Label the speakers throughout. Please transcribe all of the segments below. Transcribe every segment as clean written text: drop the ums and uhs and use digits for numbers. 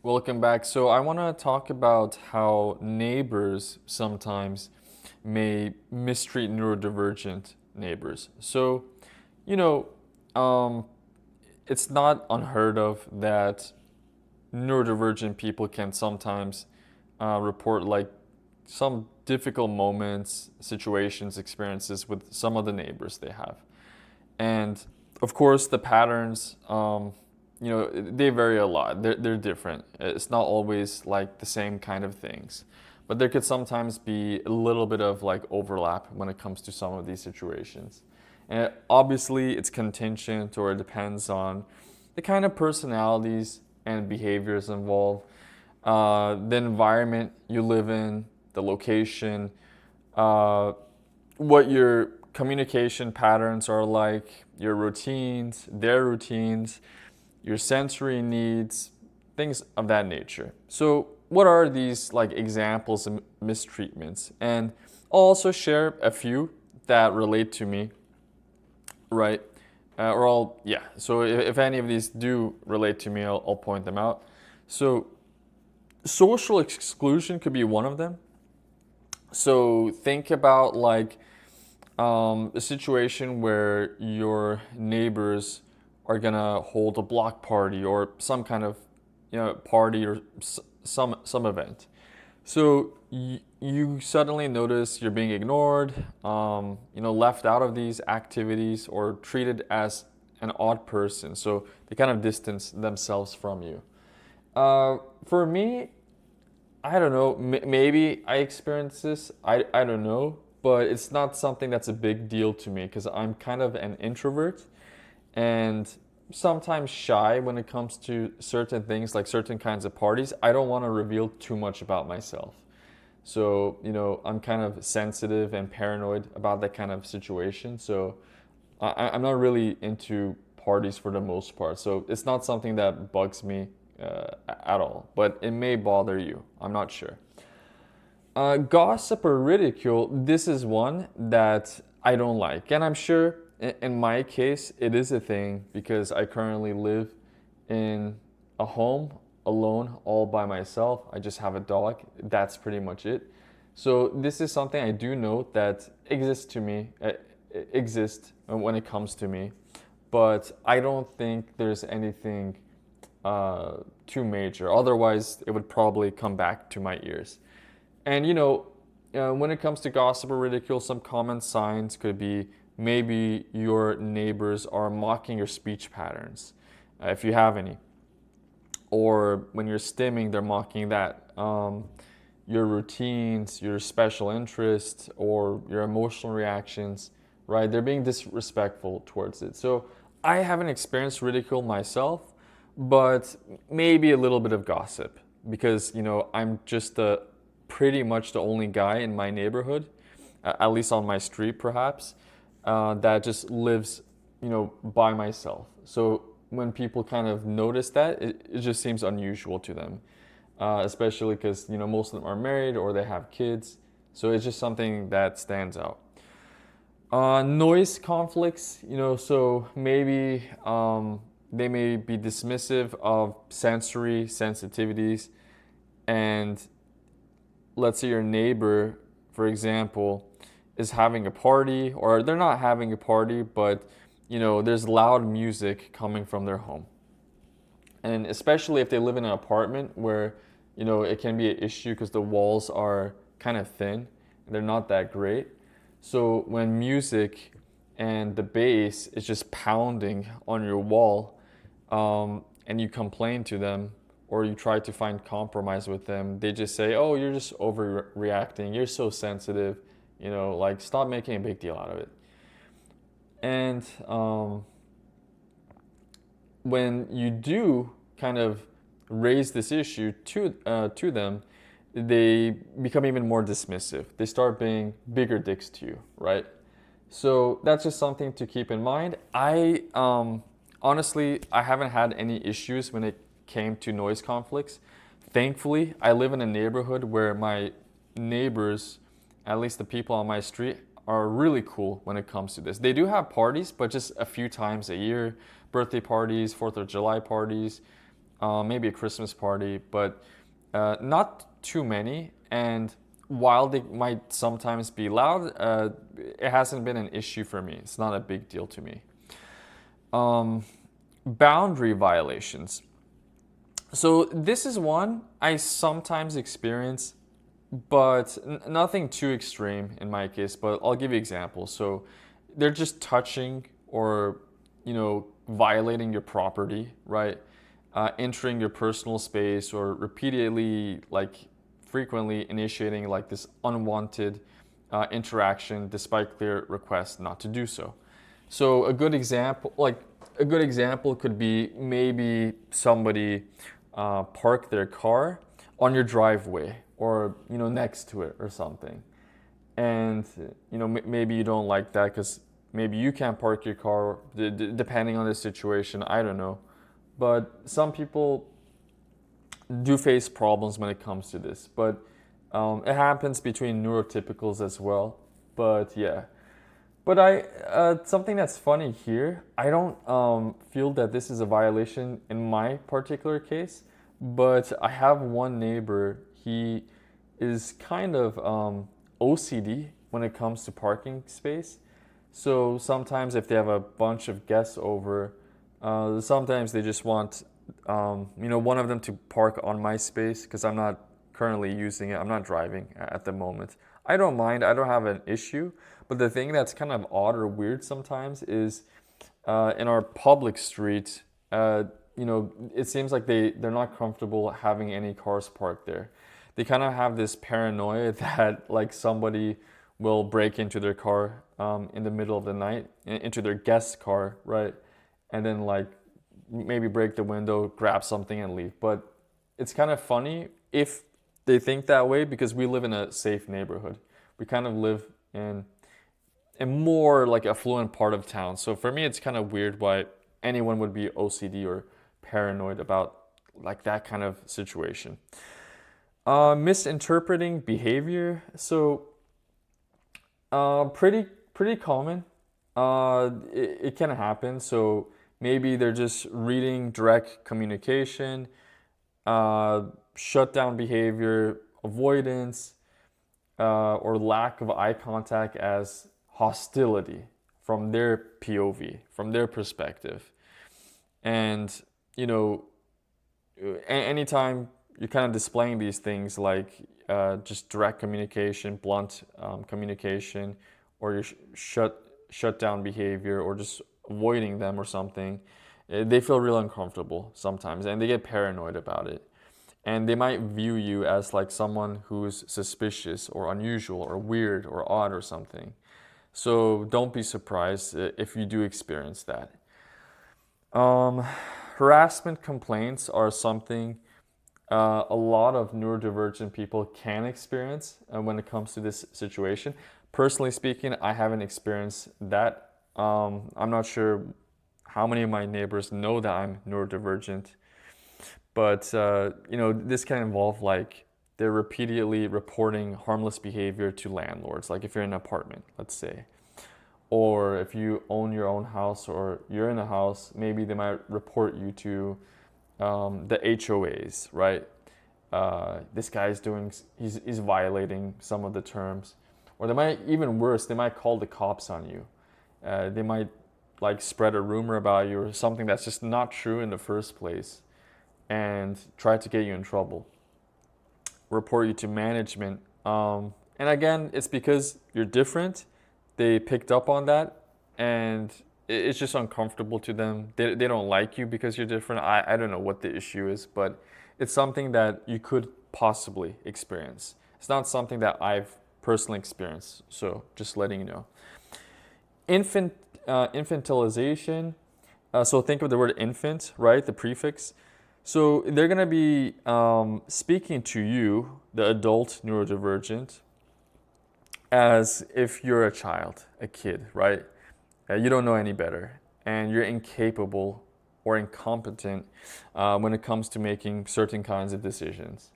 Speaker 1: welcome back. So I want to talk about how neighbors sometimes may mistreat neurodivergent neighbors. So, you know, um, it's not unheard of that neurodivergent people can sometimes report like some difficult moments, situations, experiences with some of the neighbors they have. And of course, the patterns, they vary a lot. They're different. It's not always like the same kind of things. But there could sometimes be a little bit of like overlap when it comes to some of these situations. And obviously, it's contingent or it depends on the kind of personalities and behaviors involved, the environment you live in, the location, uh, what your communication patterns are like, your routines, their routines, your sensory needs, things of that nature. So, what are these like examples of mistreatments? And I'll also share a few that relate to me, right? So if any of these do relate to me, I'll point them out. So, social exclusion could be one of them. So, think about like a situation where your neighbors are gonna hold a block party or some kind of party or some event. So you suddenly notice you're being ignored, left out of these activities or treated as an odd person. So they kind of distance themselves from you. For me, I don't know. Maybe I experience this. I don't know, but it's not something that's a big deal to me because I'm kind of an introvert and sometimes shy when it comes to certain things like certain kinds of parties. I don't want to reveal too much about myself. So, I'm kind of sensitive and paranoid about that kind of situation. So, I'm not really into parties for the most part. So, it's not something that bugs me at all, but it may bother you. I'm not sure. Gossip or ridicule, this is one that I don't like. And I'm sure in my case, it is a thing because I currently live in a home alone, all by myself. I just have a dog. That's pretty much it. So this is something I do know that exists when it comes to me. But I don't think there's anything too major. Otherwise, it would probably come back to my ears. And when it comes to gossip or ridicule, some common signs could be maybe your neighbors are mocking your speech patterns, if you have any. Or when you're stimming, they're mocking that. Your routines, your special interests, or your emotional reactions, right? They're being disrespectful towards it. So I haven't experienced ridicule myself, but maybe a little bit of gossip because, I'm just pretty much the only guy in my neighborhood, at least on my street perhaps, that just lives, by myself. So when people kind of notice that, it just seems unusual to them, especially because, most of them are married or they have kids. So it's just something that stands out. Noise conflicts, so maybe they may be dismissive of sensory sensitivities. And let's say your neighbor, for example, is having a party, or they're not having a party, but there's loud music coming from their home. And especially if they live in an apartment where, it can be an issue because the walls are kind of thin and they're not that great. So when music and the bass is just pounding on your wall, and you complain to them or you try to find compromise with them, they just say, "Oh, you're just overreacting. You're so sensitive. Like stop making a big deal out of it." And when you do kind of raise this issue to them, they become even more dismissive. They start being bigger dicks to you, right? So that's just something to keep in mind. I honestly, I haven't had any issues when it came to noise conflicts. Thankfully, I live in a neighborhood where my neighbors, at least the people on my street, are really cool when it comes to this. They do have parties, but just a few times a year, birthday parties, 4th of July parties, maybe a Christmas party, but not too many. And while they might sometimes be loud, it hasn't been an issue for me. It's not a big deal to me. Um, Boundary violations. So this is one I sometimes experience, but nothing too extreme in my case. But I'll give you examples. So they're just touching or violating your property, right? Entering your personal space or repeatedly, like frequently initiating like this unwanted interaction despite clear requests not to do so. So a good example could be maybe somebody park their car on your driveway or next to it or something, and maybe you don't like that because maybe you can't park your car depending on the situation. I don't know, but some people do face problems when it comes to this. But it happens between neurotypicals as well. But yeah. But something that's funny here, I don't feel that this is a violation in my particular case, but I have one neighbor. He is kind of OCD when it comes to parking space. So sometimes if they have a bunch of guests over, sometimes they just want one of them to park on my space because I'm not currently using it. I'm not driving at the moment. I don't mind. I don't have an issue. But the thing that's kind of odd or weird sometimes is in our public street, it seems like they're not comfortable having any cars parked there. They kind of have this paranoia that like somebody will break into their car in the middle of the night, into their guest's car, right? And then like maybe break the window, grab something and leave. But it's kind of funny if they think that way because we live in a safe neighborhood. We kind of live in a more like affluent part of town. So for me, it's kind of weird why anyone would be OCD or paranoid about like that kind of situation. Misinterpreting behavior. So pretty common. It can happen. So maybe they're just reading direct communication, shutdown behavior, avoidance, or lack of eye contact as hostility from their POV, from their perspective. And, anytime you're kind of displaying these things like just direct communication, blunt communication, or your shut down behavior, or just avoiding them or something, they feel real uncomfortable sometimes and they get paranoid about it. And they might view you as like someone who's suspicious or unusual or weird or odd or something. So don't be surprised if you do experience that. Harassment complaints are something a lot of neurodivergent people can experience when it comes to this situation. Personally speaking, I haven't experienced that. I'm not sure how many of my neighbors know that I'm neurodivergent, but this can involve like they're repeatedly reporting harmless behavior to landlords. Like if you're in an apartment, let's say, or if you own your own house or you're in a house, maybe they might report you to the HOAs, right? This guy's he's violating some of the terms, or they might, even worse, they might call the cops on you. They might like spread a rumor about you or something that's just not true in the first place and try to get you in trouble. Report you to management. And again, it's because you're different. They picked up on that and it's just uncomfortable to them. They don't like you because you're different. I don't know what the issue is, but it's something that you could possibly experience. It's not something that I've personally experienced, so just letting you know. Infantilization. So think of the word infant, right? The prefix. So they're going to be speaking to you, the adult neurodivergent, as if you're a child, a kid, right? You don't know any better, and you're incapable or incompetent when it comes to making certain kinds of decisions.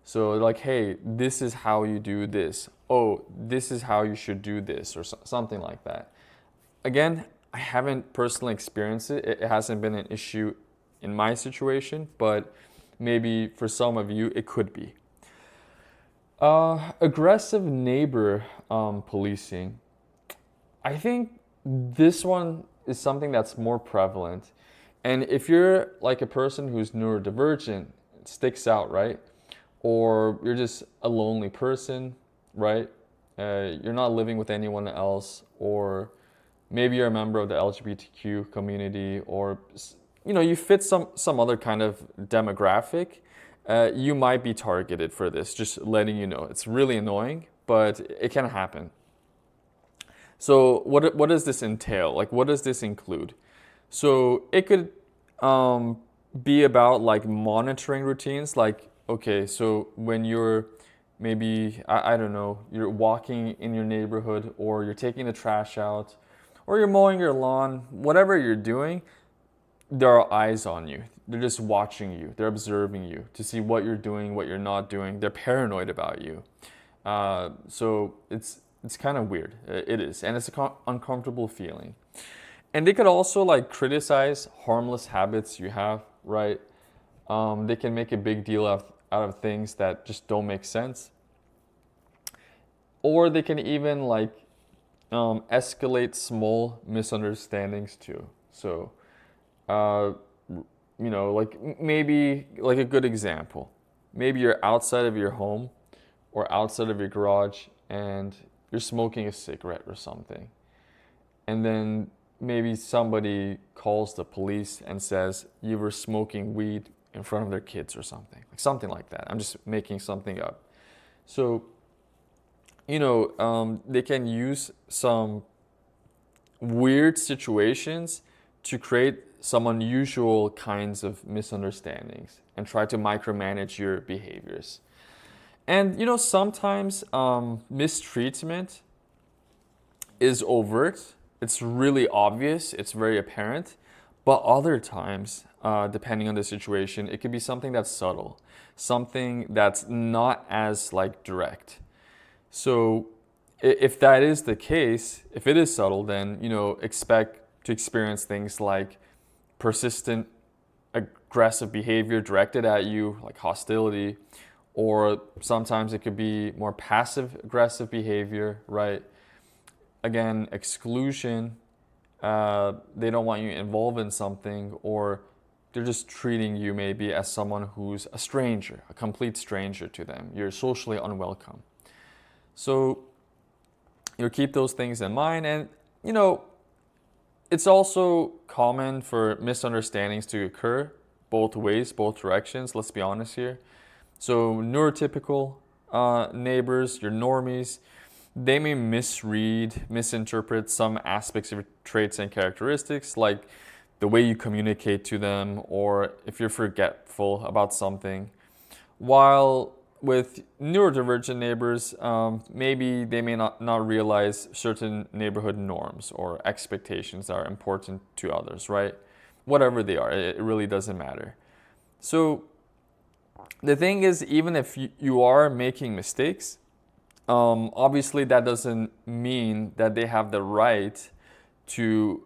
Speaker 1: So like, hey, this is how you do this. Oh, this is how you should do this, or something like that. Again, I haven't personally experienced it. It hasn't been an issue in my situation, but maybe for some of you it could be. Aggressive neighbor policing. I think this one is something that's more prevalent. And if you're like a person who's neurodivergent, it sticks out, right? Or you're just a lonely person, right? You're not living with anyone else, or maybe you're a member of the LGBTQ community, or you fit some other kind of demographic. You might be targeted for this. Just letting you know, it's really annoying, but it can happen. So what does this entail? Like, what does this include? So it could be about like monitoring routines. Like, okay, so when you're maybe, I don't know, you're walking in your neighborhood, or you're taking the trash out, or you're mowing your lawn, whatever you're doing, there are eyes on you. They're just watching you. They're observing you to see what you're doing, what you're not doing. They're paranoid about you. So it's kind of weird. It is, and it's an uncomfortable feeling. And they could also like criticize harmless habits you have, right? They can make a big deal out of things that just don't make sense. Or they can even like escalate small misunderstandings too. So, uh, like maybe like a good example. Maybe you're outside of your home or outside of your garage, and you're smoking a cigarette or something. And then maybe somebody calls the police and says you were smoking weed in front of their kids or something like that. I'm just making something up. So, they can use some weird situations to create some unusual kinds of misunderstandings and try to micromanage your behaviors. And sometimes mistreatment is overt. It's really obvious. It's very apparent. But other times, depending on the situation, it could be something that's subtle, something that's not as like direct. So if that is the case, if it is subtle, then expect to experience things like persistent aggressive behavior directed at you, like hostility, or sometimes it could be more passive aggressive behavior, right? Again, exclusion. They don't want you involved in something, or they're just treating you maybe as someone who's a stranger, a complete stranger to them. You're socially unwelcome. So keep those things in mind. And it's also common for misunderstandings to occur both ways, both directions. Let's be honest here. So neurotypical neighbors, your normies, they may misread, misinterpret some aspects of your traits and characteristics, like the way you communicate to them, or if you're forgetful about something. While with neurodivergent neighbors, maybe they may not realize certain neighborhood norms or expectations that are important to others, right? Whatever they are, it really doesn't matter. So the thing is, even if you are making mistakes, obviously that doesn't mean that they have the right to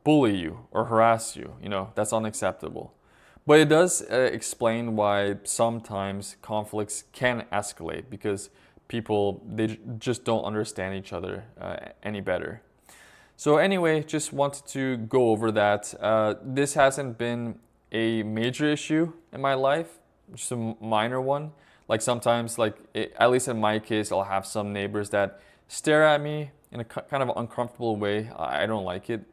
Speaker 1: bully you or harass you. That's unacceptable. But it does explain why sometimes conflicts can escalate, because people, they just don't understand each other any better. So anyway, just wanted to go over that. This hasn't been a major issue in my life, just a minor one. Like sometimes, at least in my case, I'll have some neighbors that stare at me in a kind of uncomfortable way. I don't like it.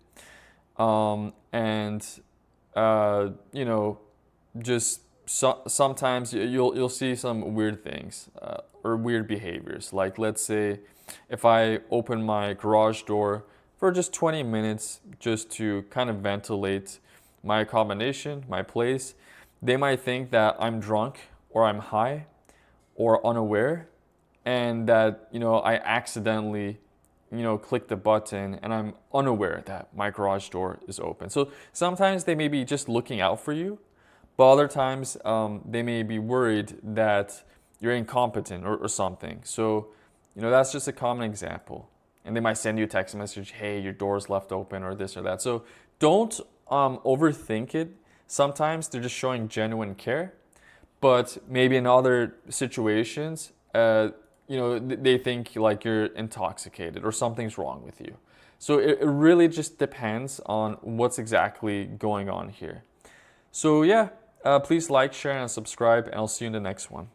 Speaker 1: Just sometimes you'll see some weird things or weird behaviors. Like, let's say if I open my garage door for just 20 minutes just to kind of ventilate my accommodation, my place, they might think that I'm drunk or I'm high or unaware, and that I accidentally click the button and I'm unaware that my garage door is open. So sometimes they may be just looking out for you, but other times they may be worried that you're incompetent or something. So that's just a common example. And they might send you a text message, hey, your door's left open, or this or that. So don't overthink it. Sometimes they're just showing genuine care, but maybe in other situations, they think like you're intoxicated or something's wrong with you. So it really just depends on what's exactly going on here. So yeah, please like, share, and subscribe, and I'll see you in the next one.